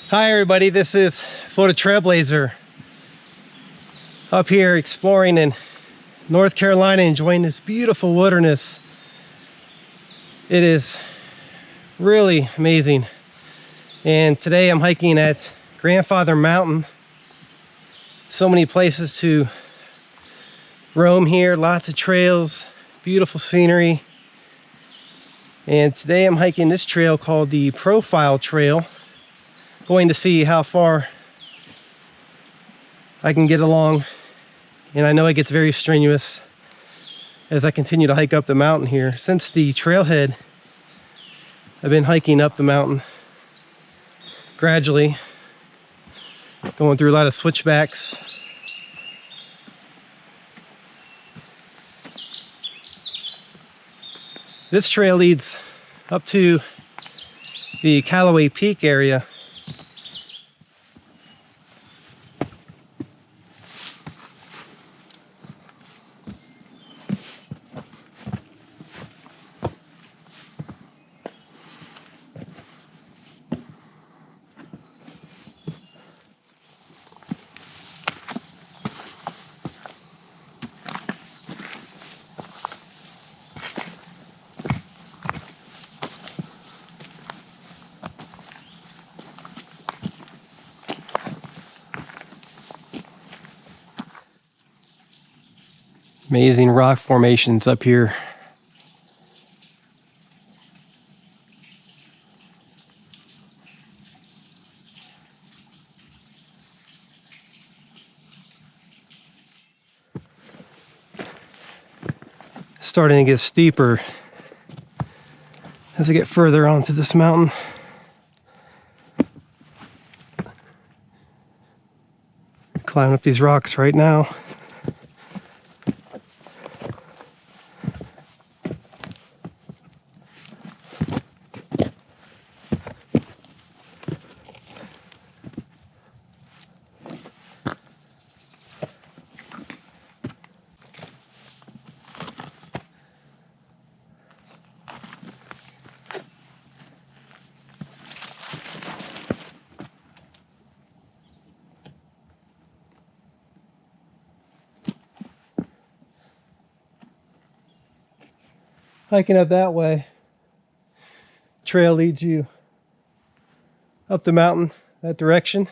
Hi everybody, this is Florida Trailblazer up here exploring in North Carolina, enjoying this beautiful wilderness. It is really amazing. And today I'm hiking at Grandfather Mountain. So many places to roam here, lots of trails, beautiful scenery. And today I'm hiking this trail called the Profile Trail. Going to see how far I can get along, and I know it gets very strenuous as I continue to hike up the mountain here. Since the trailhead, I've been hiking up the mountain gradually, going through a lot of switchbacks. This trail leads up to the Callaway Peak area. Amazing rock formations up here. Starting to get steeper as I get further onto this mountain. Climbing up these rocks right now. Hiking up that way, trail leads you up the mountain that direction.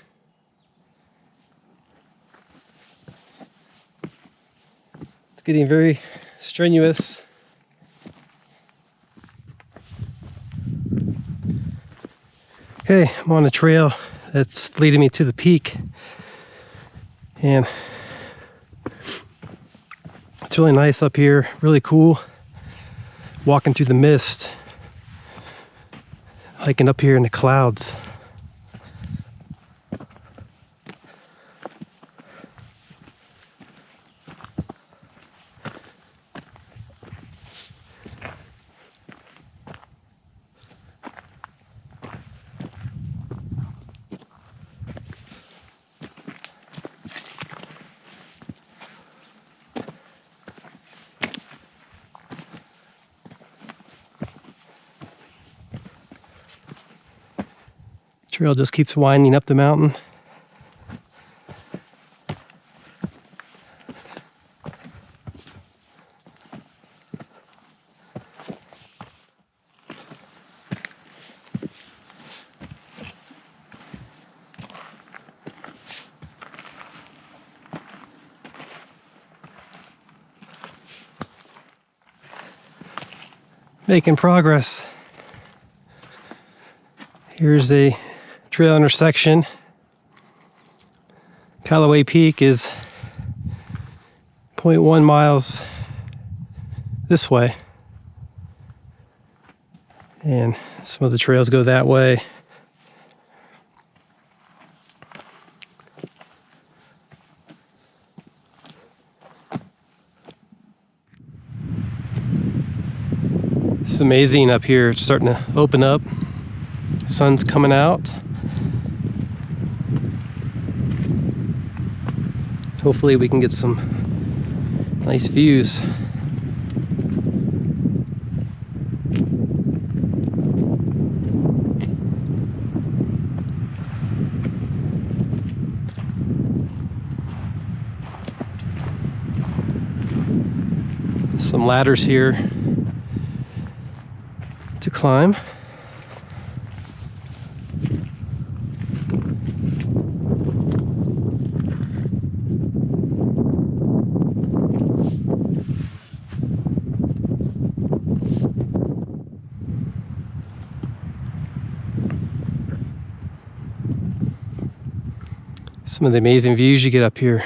It's getting very strenuous. Okay, I'm on a trail that's leading me to the peak, and it's really nice up here, really cool. Walking through the mist, hiking up here in the clouds. Trail just keeps winding up the mountain. Making progress. Here's a trail intersection. Callaway Peak is 0.1 miles this way, and some of the trails go that way. It's amazing up here. It's starting to open up. Sun's coming out. Hopefully we can get some nice views. some ladders here to climb. Some of the amazing views you get up here.